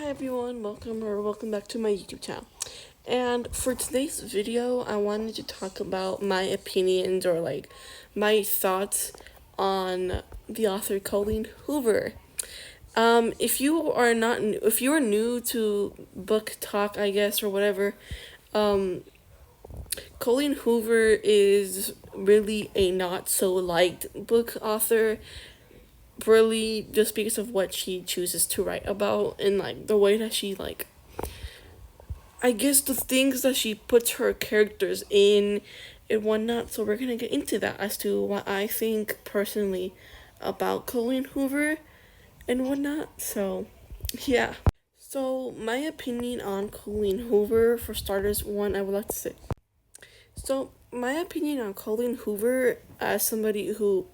Hi everyone, welcome back to my YouTube channel. And for today's video, I wanted to talk about my opinions or my thoughts on the author Colleen Hoover. If you are new to book talk, I guess, or whatever, Colleen Hoover is really a not so liked book author, really just because of what she chooses to write about and the way that she I guess the things that she puts her characters in and whatnot. So we're gonna get into that as to what I think personally about Colleen Hoover and whatnot. So yeah. So my opinion on Colleen Hoover, for starters, one I would like to say. So my opinion on Colleen Hoover, as somebody who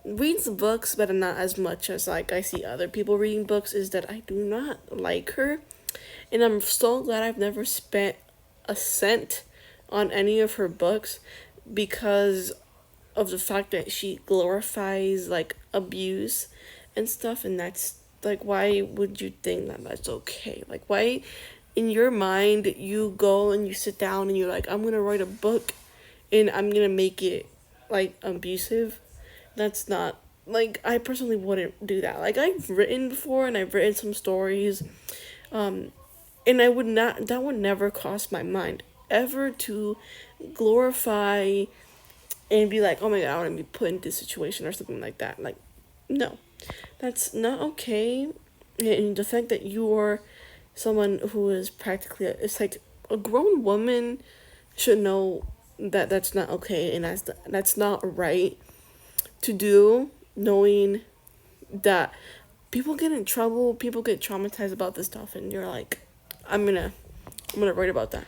reads books but not as much as I see other people reading books, is that I do not like her, and I'm so glad I've never spent a cent on any of her books because of the fact that she glorifies abuse and stuff. And that's why would you think that that's okay? Why in your mind you go and you sit down and you're like, I'm gonna write a book and I'm gonna make it abusive? That's not, I personally wouldn't do that. I've written before and I've written some stories, and that would never cross my mind ever to glorify and be like, oh my god, I want to be put in this situation or something like that. No, that's not okay. And the fact that you're someone who is practically, it's like a grown woman should know that that's not okay, and that's not right to do, knowing that people get in trouble, people get traumatized about this stuff, and you're like, I'm gonna write about that.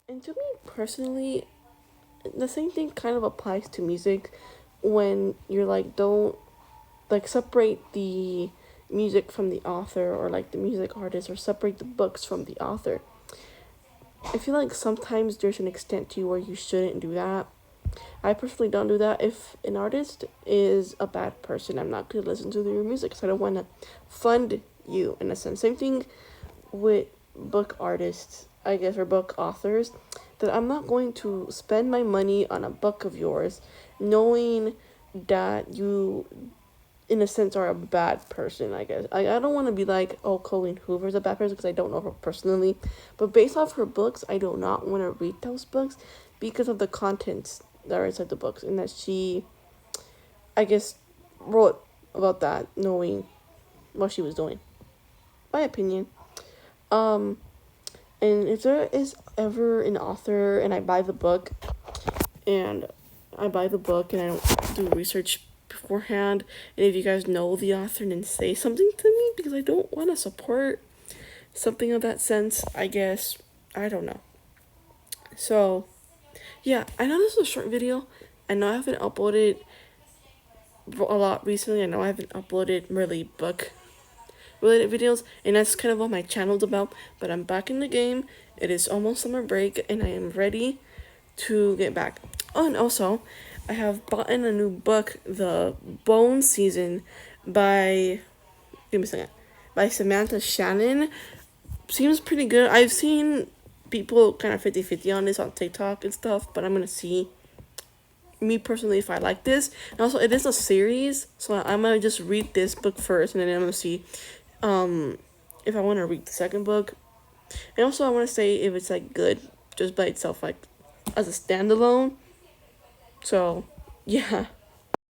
And to me personally, the same thing kind of applies to music when you're don't separate the music from the author, or the music artist, or separate the books from the author. I feel like sometimes there's an extent to where you shouldn't do that. I personally don't do that. If an artist is a bad person, I'm not going to listen to their music because I don't want to fund you, in a sense. Same thing with book artists, I guess, or book authors, that I'm not going to spend my money on a book of yours knowing that you, in a sense, are a bad person, I guess. I don't want to be like, oh, Colleen Hoover's a bad person, because I don't know her personally. But based off her books, I do not want to read those books because of the contents that are inside the books, and that she, I guess, wrote about that knowing what she was doing. My opinion. And if there is ever an author and I buy the book and I don't do research beforehand, and if you guys know the author, then say something to me, because I don't want to support something of that sense, I guess. I don't know. So yeah, I know this is a short video. I know I haven't uploaded a lot recently. I know I haven't uploaded really book related videos, and that's kind of what my channel's about. But I'm back in the game. It is almost summer break, and I am ready to get back. Oh, and also, I have bought a new book, The Bone Season by Samantha Shannon. Seems pretty good. I've seen people kind of 50-50 on this on TikTok and stuff, but I'm gonna see, me personally, if I like this. And also, it is a series, so I'm gonna just read this book first, and then I'm gonna see if I want to read the second book. And also, I want to say if it's good just by itself, as a standalone. So yeah.